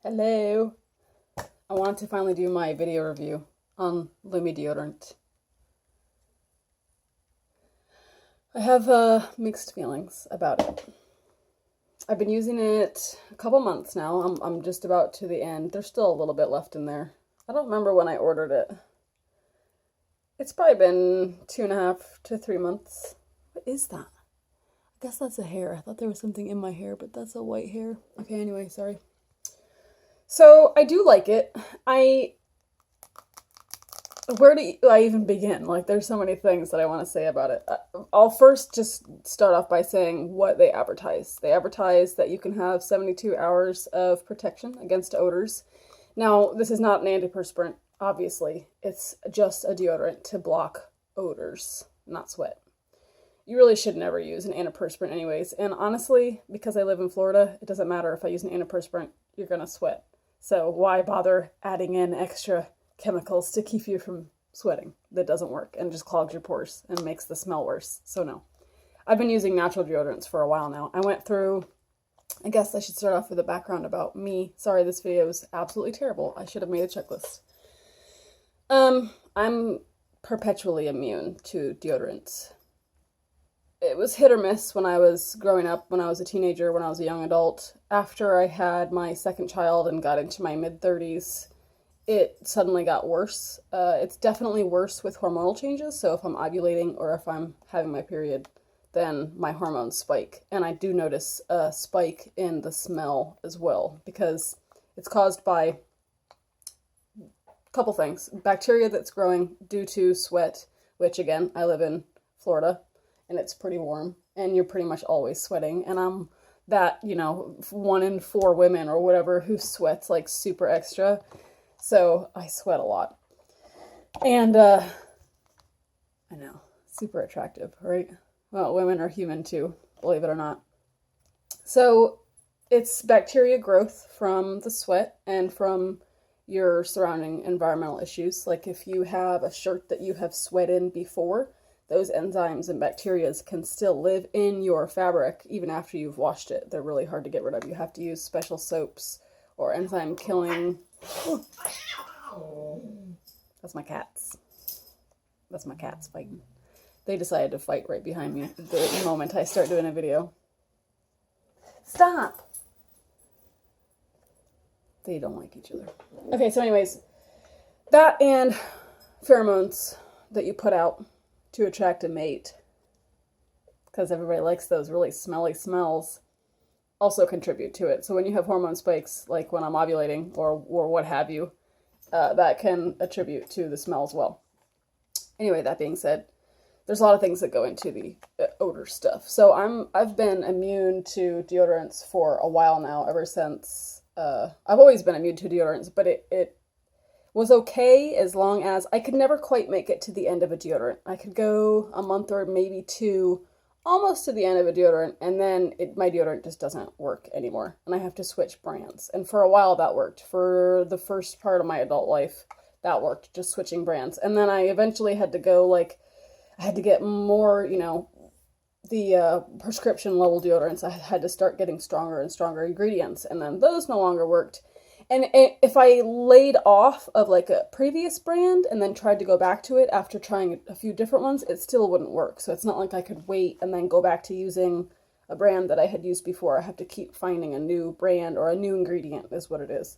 Hello. I wanted to finally do my video review on Lume deodorant. I have mixed feelings about it. I've been using it a couple months now. I'm just about to the end. There's still a little bit left in there. I don't remember when I ordered it. It's probably been 2.5 to 3 months. What is that? I guess that's a hair. I thought there was something in my hair, but that's a white hair. Okay, anyway, sorry. So I do like it. Where do I even begin? Like, there's so many things that I want to say about it. I'll first just start off by saying what they advertise. They advertise that you can have 72 hours of protection against odors. Now, this is not an antiperspirant, obviously. It's just a deodorant to block odors, not sweat. You really should never use an antiperspirant anyways. And honestly, because I live in Florida, it doesn't matter if I use an antiperspirant, you're gonna sweat. So why bother adding in extra chemicals to keep you from sweating? That doesn't work and just clogs your pores and makes the smell worse. So no. I've been using natural deodorants for a while now. I went through, I guess I should start off with a background about me. Sorry, this video is absolutely terrible. I should have made a checklist. I'm perpetually immune to deodorants. It was hit or miss when I was growing up, when I was a teenager, when I was a young adult. After I had my second child and got into my mid-30s, it suddenly got worse. It's definitely worse with hormonal changes, so if I'm ovulating or if I'm having my period, then my hormones spike. And I do notice a spike in the smell as well, because it's caused by a couple things. Bacteria that's growing due to sweat, which again, I live in Florida, and it's pretty warm, and you're pretty much always sweating, and I'm that, 1 in 4 women or whatever who sweats like super extra, so I sweat a lot. And, I know, super attractive, right? Well, women are human too, believe it or not. So, it's bacteria growth from the sweat and from your surrounding environmental issues. Like if you have a shirt that you have sweat in before, those enzymes and bacteria can still live in your fabric even after you've washed it. They're really hard to get rid of. You have to use special soaps or enzyme killing. That's my cats. That's my cats fighting. They decided to fight right behind me the moment I start doing a video. Stop! They don't like each other. Okay, so anyways, that and pheromones that you put out to attract a mate, because everybody likes those really smelly smells, also contribute to it. So when you have hormone spikes, like when I'm ovulating or what have you, that can attribute to the smell as well. Anyway, that being said, there's a lot of things that go into the odor stuff. So I've been immune to deodorants for a while now, ever since, I've always been immune to deodorants, but it was okay as long as I could never quite make it to the end of a deodorant. I could go a month or maybe 2 almost to the end of a deodorant, and then my deodorant just doesn't work anymore, and I have to switch brands. And for a while that worked. For the first part of my adult life, that worked, just switching brands. And then I eventually had to go, I had to get more, the prescription level deodorants. I had to start getting stronger and stronger ingredients, and then those no longer worked. And if I laid off of like a previous brand and then tried to go back to it after trying a few different ones, it still wouldn't work. So it's not like I could wait and then go back to using a brand that I had used before. I have to keep finding a new brand or a new ingredient is what it is.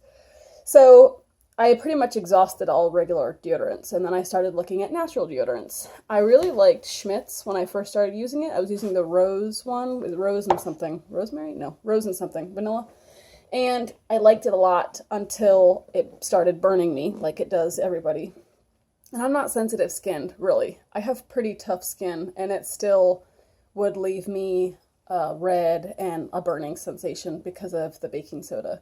So I pretty much exhausted all regular deodorants, and then I started looking at natural deodorants. I really liked Schmidt's when I first started using it. I was using the rose one with rose and something. Rosemary? No, rose and something. Vanilla. And I liked it a lot until it started burning me, like it does everybody. And I'm not sensitive skinned, really. I have pretty tough skin, and it still would leave me red and a burning sensation because of the baking soda.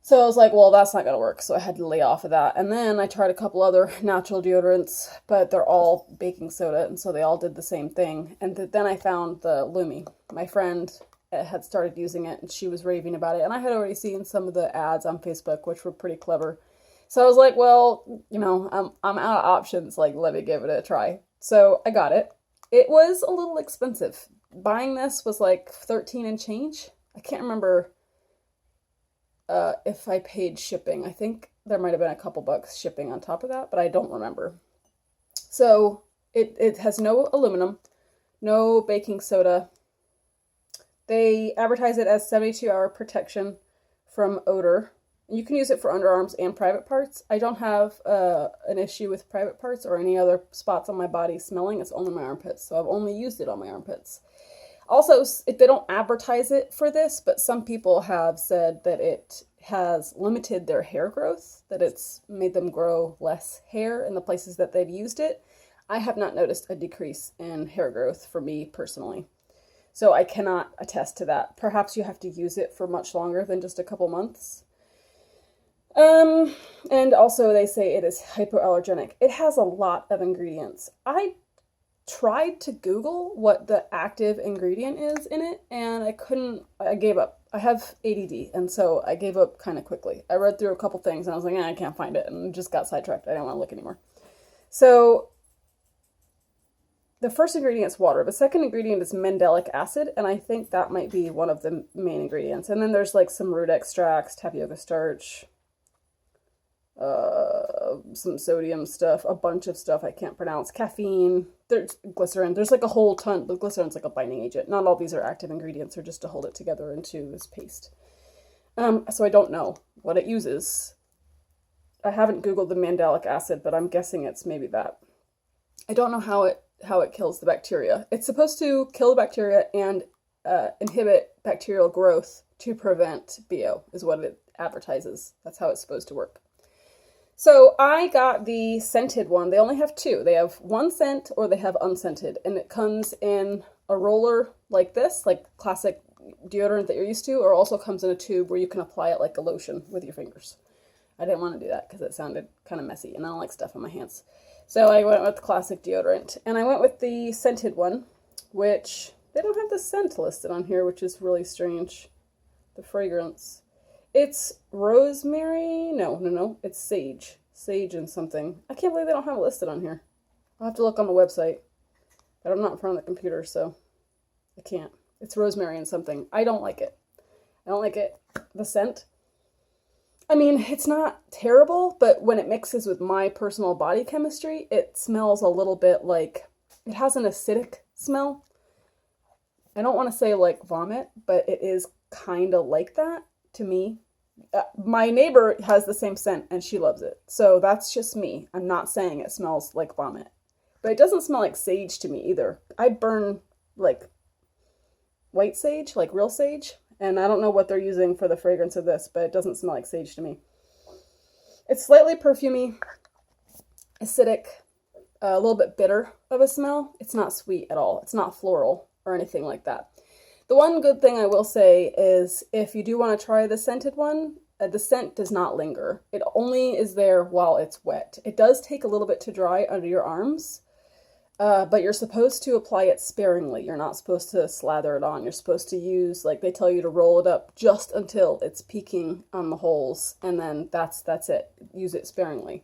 So I was like, well, that's not going to work, so I had to lay off of that. And then I tried a couple other natural deodorants, but they're all baking soda, and so they all did the same thing. And then I found the Lume. My friend had started using it, and she was raving about it, and I had already seen some of the ads on Facebook, which were pretty clever. So I was like, well, I'm out of options, like, let me give it a try. So I got it. It was a little expensive. Buying this was like $13 and change. I can't remember if I paid shipping. I think there might have been a couple bucks shipping on top of that, but I don't remember. So it has no aluminum, no baking soda. They advertise it as 72-hour protection from odor. You can use it for underarms and private parts. I don't have an issue with private parts or any other spots on my body smelling. It's only my armpits, so I've only used it on my armpits. Also, they don't advertise it for this, but some people have said that it has limited their hair growth, that it's made them grow less hair in the places that they've used it. I have not noticed a decrease in hair growth for me personally, so I cannot attest to that. Perhaps you have to use it for much longer than just a couple months. And also they say it is hypoallergenic. It has a lot of ingredients. I tried to Google what the active ingredient is in it, and I gave up. I have ADD, and so I gave up kind of quickly. I read through a couple things, and I was like, I can't find it, and just got sidetracked. I didn't want to look anymore. So the first ingredient is water. The second ingredient is mandelic acid, and I think that might be one of the main ingredients. And then there's like some root extracts, tapioca starch, some sodium stuff, a bunch of stuff I can't pronounce, caffeine, there's glycerin, there's like a whole ton, but glycerin's like a binding agent. Not all these are active ingredients, or just to hold it together into this paste. So I don't know what it uses. I haven't Googled the mandelic acid, but I'm guessing it's maybe that. I don't know how it kills the bacteria. It's supposed to kill the bacteria and inhibit bacterial growth to prevent BO, is what it advertises. That's how it's supposed to work. So I got the scented one. They only have two. They have one scent or they have unscented, and it comes in a roller like this, like classic deodorant that you're used to, or also comes in a tube where you can apply it like a lotion with your fingers. I didn't want to do that because it sounded kind of messy, and I don't like stuff on my hands. So I went with the classic deodorant, and I went with the scented one, which they don't have the scent listed on here, which is really strange. The fragrance. It's rosemary. No. It's sage. Sage and something. I can't believe they don't have it listed on here. I'll have to look on the website. But I'm not in front of the computer, so I can't. It's rosemary and something. I don't like it. I don't like it. The scent. I mean, it's not terrible, but when it mixes with my personal body chemistry, it smells a little bit like, it has an acidic smell. I don't want to say like vomit, but it is kind of like that. To me, my neighbor has the same scent and she loves it. So that's just me. I'm not saying it smells like vomit, but it doesn't smell like sage to me either. I burn like white sage, like real sage, and I don't know what they're using for the fragrance of this, but it doesn't smell like sage to me. It's slightly perfumey, acidic, a little bit bitter of a smell. It's not sweet at all. It's not floral or anything like that. The one good thing I will say is if you do want to try the scented one, the scent does not linger. It only is there while it's wet. It does take a little bit to dry under your arms, but you're supposed to apply it sparingly. You're not supposed to slather it on. You're supposed to use, like they tell you to roll it up just until it's peeking on the holes, and then that's it. Use it sparingly.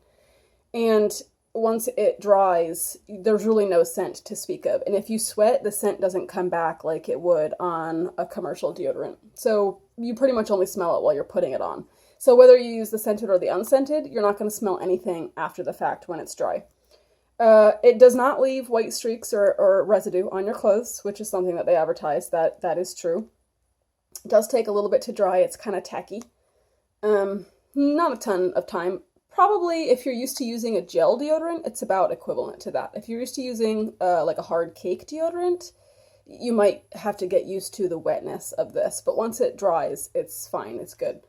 And once it dries, there's really no scent to speak of. And if you sweat, the scent doesn't come back like it would on a commercial deodorant. So you pretty much only smell it while you're putting it on. So whether you use the scented or the unscented, you're not going to smell anything after the fact when it's dry. It does not leave white streaks or residue on your clothes, which is something that they advertise. That is true. It does take a little bit to dry. It's kind of tacky. Not a ton of time. Probably, if you're used to using a gel deodorant, it's about equivalent to that. If you're used to using like a hard cake deodorant, you might have to get used to the wetness of this. But once it dries, it's fine. It's good.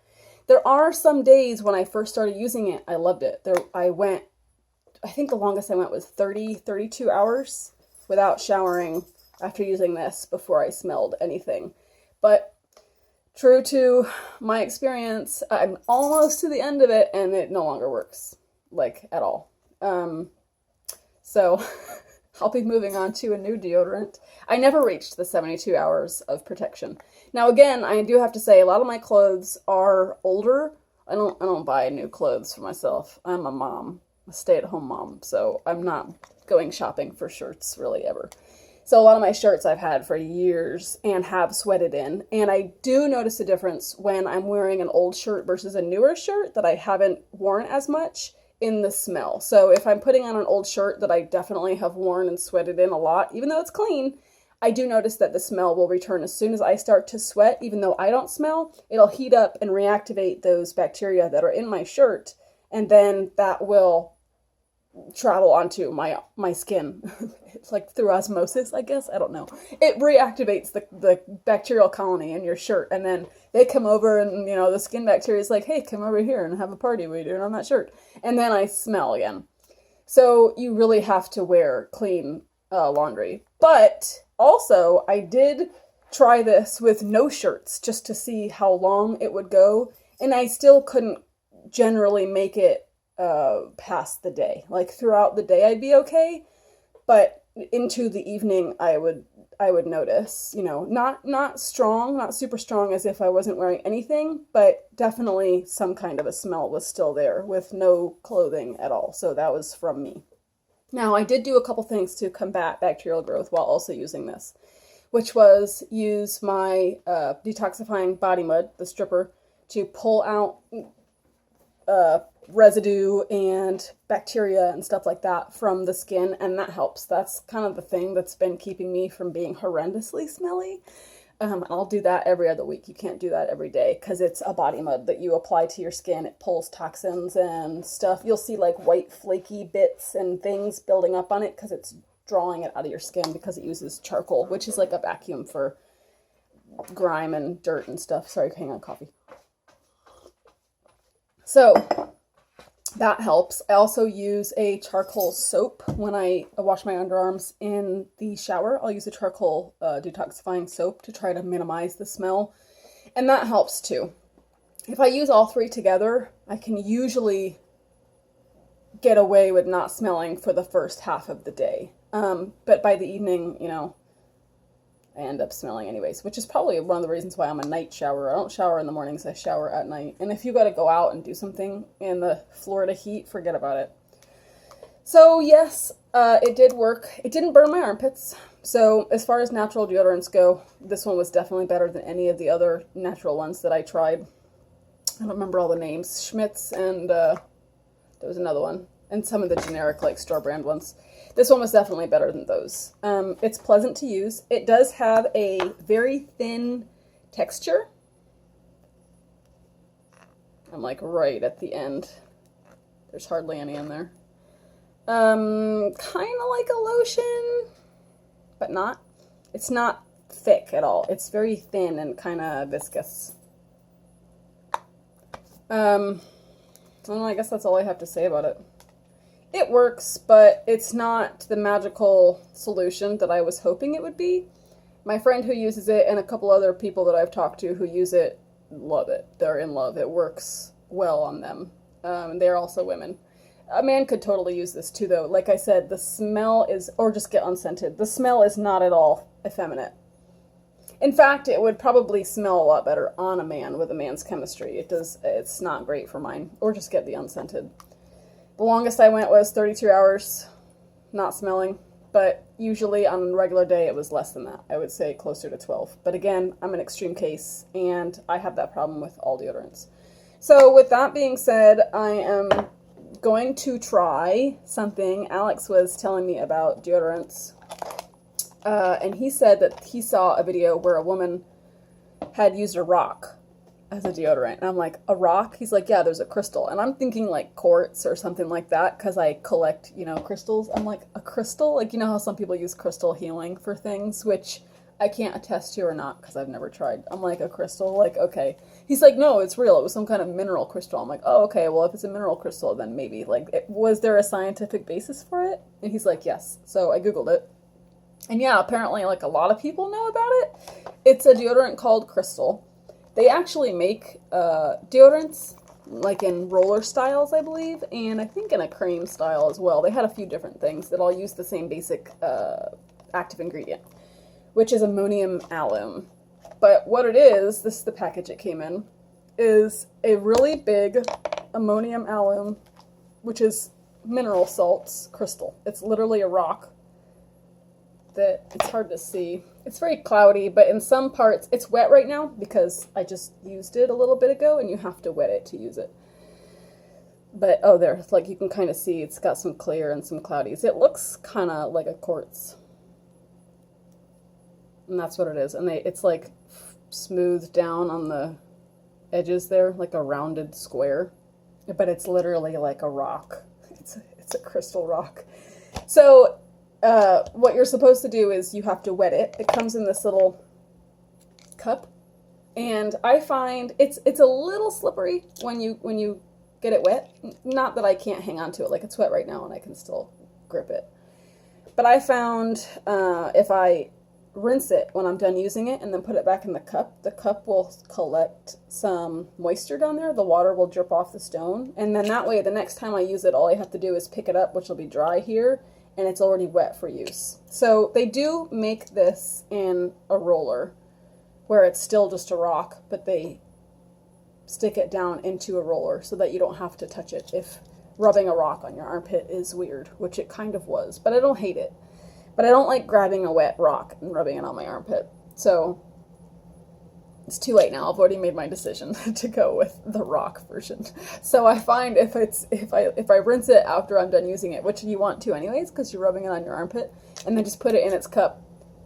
There are some days when I first started using it, I loved it. I think the longest I went was 32 hours without showering after using this before I smelled anything. But true to my experience, I'm almost to the end of it and it no longer works, like, at all. So I'll be moving on to a new deodorant. I never reached the 72 hours of protection. Now again, I do have to say a lot of my clothes are older. I don't buy new clothes for myself. I'm a mom, a stay-at-home mom, so I'm not going shopping for shirts really ever. So a lot of my shirts I've had for years and have sweated in. And I do notice a difference when I'm wearing an old shirt versus a newer shirt that I haven't worn as much in the smell. So if I'm putting on an old shirt that I definitely have worn and sweated in a lot, even though it's clean, I do notice that the smell will return as soon as I start to sweat. Even though I don't smell, it'll heat up and reactivate those bacteria that are in my shirt, and then that will travel onto my skin. It's like through osmosis, I guess. I don't know. It reactivates the bacterial colony in your shirt, and then they come over, and the skin bacteria is like, hey, come over here and have a party. What are you doing on that shirt? And then I smell again. So you really have to wear clean laundry. But also, I did try this with no shirts just to see how long it would go, and I still couldn't generally make it past the day. Like throughout the day I'd be okay, but into the evening I would notice, not strong, not super strong as if I wasn't wearing anything, but definitely some kind of a smell was still there with no clothing at all. So that was from me. Now, I did do a couple things to combat bacterial growth while also using this, which was use my detoxifying body mud, the stripper, to pull out residue and bacteria and stuff like that from the skin, and that helps. That's kind of the thing that's been keeping me from being horrendously smelly. I'll do that every other week. You can't do that every day because it's a body mud that you apply to your skin. It pulls toxins and stuff. You'll see like white flaky bits and things building up on it because it's drawing it out of your skin because it uses charcoal, which is like a vacuum for grime and dirt and stuff. Sorry, hang on, coffee. So that helps. I also use a charcoal soap when I wash my underarms in the shower. I'll use a charcoal detoxifying soap to try to minimize the smell, and that helps too. If I use all three together, I can usually get away with not smelling for the first half of the day. But by the evening, I end up smelling anyways, which is probably one of the reasons why I'm a night shower. I don't shower in the mornings, I shower at night. And if you got to go out and do something in the Florida heat, forget about it. So yes, it did work. It didn't burn my armpits. So as far as natural deodorants go, this one was definitely better than any of the other natural ones that I tried. I don't remember all the names. Schmidt's and there was another one. And some of the generic like store brand ones. This one was definitely better than those. It's pleasant to use. It does have a very thin texture. I'm like right at the end. There's hardly any in there. Kind of like a lotion, but not. It's not thick at all. It's very thin and kind of viscous. Well, I guess that's all I have to say about it. It works, but it's not the magical solution that I was hoping it would be. My friend who uses it and a couple other people that I've talked to who use it love it. They're in love. It works well on them. They're also women. A man could totally use this too, though. Like I said, the smell is, or just get unscented. The smell is not at all effeminate. In fact, it would probably smell a lot better on a man with a man's chemistry. It's not great for mine. Or just get the unscented. The longest I went was 32 hours not smelling, but usually on a regular day it was less than that. I would say closer to 12. But again, I'm an extreme case, and I have that problem with all deodorants. So with that being said, I am going to try something. Alex was telling me about deodorants, and he said that he saw a video where a woman had used a rock as a deodorant. And I'm like, a rock? He's like, yeah, there's a crystal. And I'm thinking like quartz or something like that because I collect, crystals. I'm like, a crystal? Like, how some people use crystal healing for things, which I can't attest to or not because I've never tried. I'm like, a crystal? Like, okay. He's like, no, it's real. It was some kind of mineral crystal. I'm like, oh, okay. Well, if it's a mineral crystal, then maybe. Like, was there a scientific basis for it? And he's like, yes. So I Googled it. And yeah, apparently like a lot of people know about it. It's a deodorant called Crystal. They actually make deodorants, like in roller styles, I believe, and I think in a cream style as well. They had a few different things that all use the same basic active ingredient, which is ammonium alum. But what it is, this is the package it came in, is a really big ammonium alum, which is mineral salts crystal. It's literally a rock that it's hard to see. It's very cloudy, but in some parts, it's wet right now because I just used it a little bit ago, and you have to wet it to use it. But, oh, there, like you can kind of see it's got some clear and some cloudies. It looks kind of like a quartz. And that's what it is. And it's like smoothed down on the edges there, like a rounded square. But it's literally like a rock. It's a crystal rock. So what you're supposed to do is you have to wet it. It comes in this little cup. And I find it's a little slippery when you get it wet. Not that I can't hang on to it. Like, it's wet right now and I can still grip it. But I found if I rinse it when I'm done using it and then put it back in the cup will collect some moisture down there. The water will drip off the stone. And then that way, the next time I use it, all I have to do is pick it up, which will be dry here, and it's already wet for use. So they do make this in a roller where it's still just a rock, but they stick it down into a roller so that you don't have to touch it if rubbing a rock on your armpit is weird, which it kind of was, but I don't hate it. But I don't like grabbing a wet rock and rubbing it on my armpit. So it's too late now. I've already made my decision to go with the rock version. So I find if I rinse it after I'm done using it, which you want to anyways, because you're rubbing it on your armpit, and then just put it in its cup,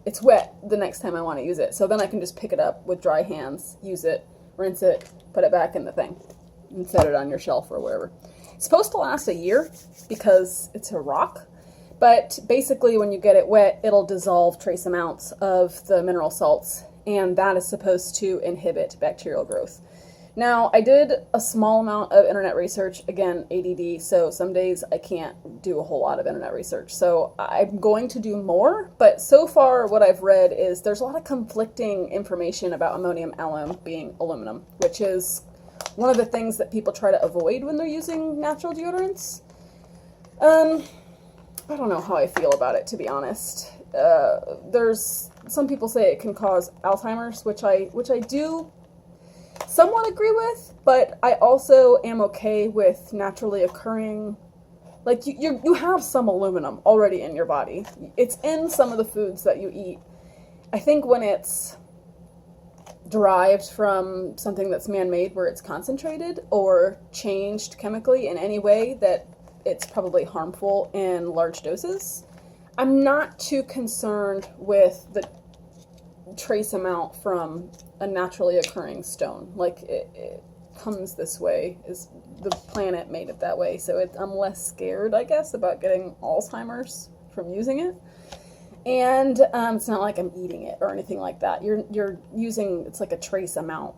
it's wet the next time I want to use it. So then I can just pick it up with dry hands, use it, rinse it, put it back in the thing, and set it on your shelf or wherever. It's supposed to last a year because it's a rock. But basically, when you get it wet, it'll dissolve trace amounts of the mineral salts, and that is supposed to inhibit bacterial growth. Now, I did a small amount of internet research, again, ADD, so some days I can't do a whole lot of internet research. So I'm going to do more, but so far what I've read is there's a lot of conflicting information about ammonium alum being aluminum, which is one of the things that people try to avoid when they're using natural deodorants. I don't know how I feel about it, to be honest. There's some people say it can cause Alzheimer's, which I do somewhat agree with, but I also am okay with naturally occurring, like you have some aluminum already in your body. It's in some of the foods that you eat. I think when it's derived from something that's man-made where it's concentrated or changed chemically in any way that it's probably harmful in large doses. I'm not too concerned with the trace amount from a naturally occurring stone. Like, it comes this way, is the planet made it that way, so I'm less scared, I guess, about getting Alzheimer's from using it. And it's not like I'm eating it or anything like that. You're using, it's like a trace amount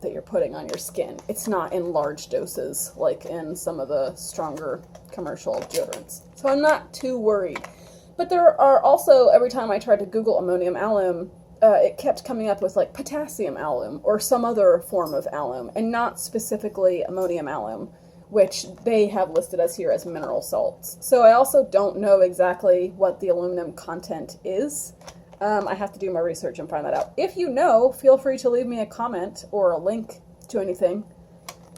that you're putting on your skin. It's not in large doses like in some of the stronger commercial deodorants. So I'm not too worried. But there are also, every time I tried to Google ammonium alum, it kept coming up with like potassium alum or some other form of alum, and not specifically ammonium alum, which they have listed as here as mineral salts. So I also don't know exactly what the aluminum content is. I have to do my research and find that out. If you know, feel free to leave me a comment or a link to anything.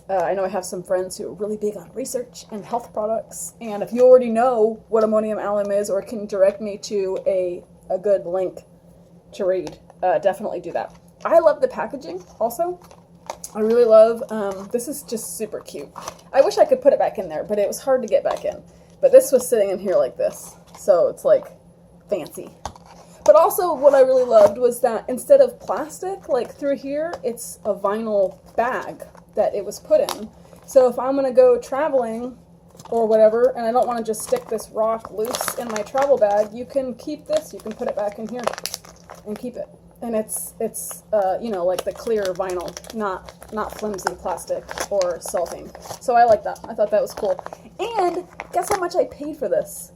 I know I have some friends who are really big on research and health products, and if you already know what ammonium alum is or can direct me to a good link to read, definitely do that. I love the packaging also. I really love, this is just super cute. I wish I could put it back in there, but it was hard to get back in. But this was sitting in here like this, so it's like fancy. But also what I really loved was that instead of plastic, like through here, it's a vinyl bag that it was put in. So if I'm gonna go traveling or whatever, and I don't wanna just stick this rock loose in my travel bag, you can keep this, you can put it back in here and keep it. And it's you know, like the clear vinyl, not flimsy plastic or cellophane. So I like that. I thought that was cool. And guess how much I paid for this?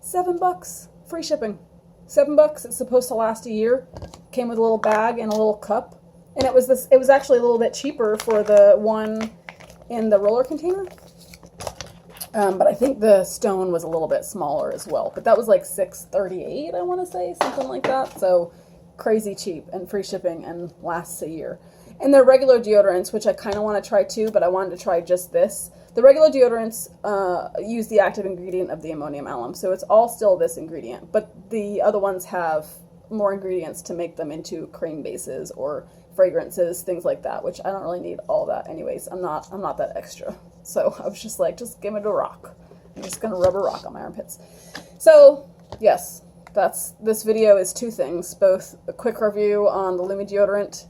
$7, free shipping. $7. It's supposed to last a year. Came with a little bag and a little cup, and it was actually a little bit cheaper for the one in the roller container. But I think the stone was a little bit smaller as well. But that was like $6.38, I want to say, something like that. So crazy cheap and free shipping and lasts a year. And they're regular deodorants, which I kind of want to try too, but I wanted to try just this. The regular deodorants use the active ingredient of the ammonium alum, so it's all still this ingredient, but the other ones have more ingredients to make them into cream bases or fragrances, things like that, which I don't really need all that anyways. I'm not that extra. So I was just like, just give me a rock. I'm just gonna rub a rock on my armpits. So yes, this video is two things, both a quick review on the Lume deodorant,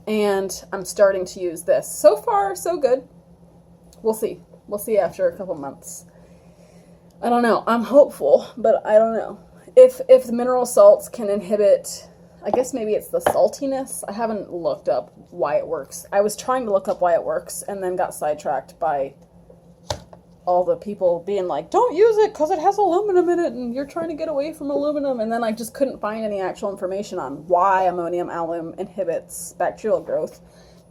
and I'm starting to use this. So far, so good. We'll see. We'll see after a couple months. I don't know. I'm hopeful, but I don't know. If the mineral salts can inhibit, I guess maybe it's the saltiness. I haven't looked up why it works. I was trying to look up why it works and then got sidetracked by all the people being like, don't use it because it has aluminum in it and you're trying to get away from aluminum. And then I just couldn't find any actual information on why ammonium alum inhibits bacterial growth.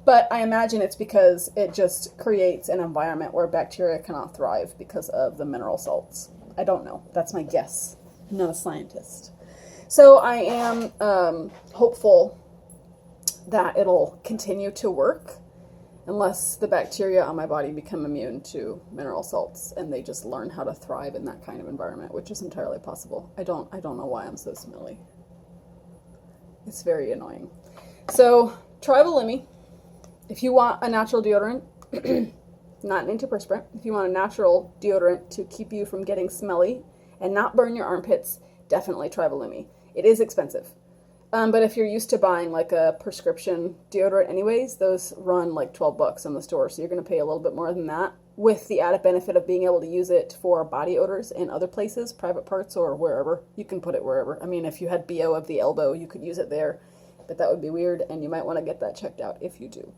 But I imagine it's because it just creates an environment where bacteria cannot thrive because of the mineral salts. I don't know. That's my guess. I'm not a scientist. So I am hopeful that it'll continue to work unless the bacteria on my body become immune to mineral salts and they just learn how to thrive in that kind of environment, which is entirely possible. I don't know why I'm so smelly. It's very annoying. So try the Lume. If you want a natural deodorant, not an antiperspirant, if you want a natural deodorant to keep you from getting smelly and not burn your armpits, definitely try the Lume. It is expensive. But if you're used to buying like a prescription deodorant anyways, those run like 12 bucks in the store. So you're going to pay a little bit more than that with the added benefit of being able to use it for body odors in other places, private parts or wherever. You can put it wherever. I mean, if you had BO of the elbow, you could use it there, but that would be weird. And you might want to get that checked out if you do.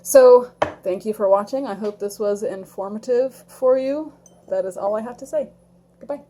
So thank you for watching. I hope this was informative for you. That is all I have to say. Goodbye.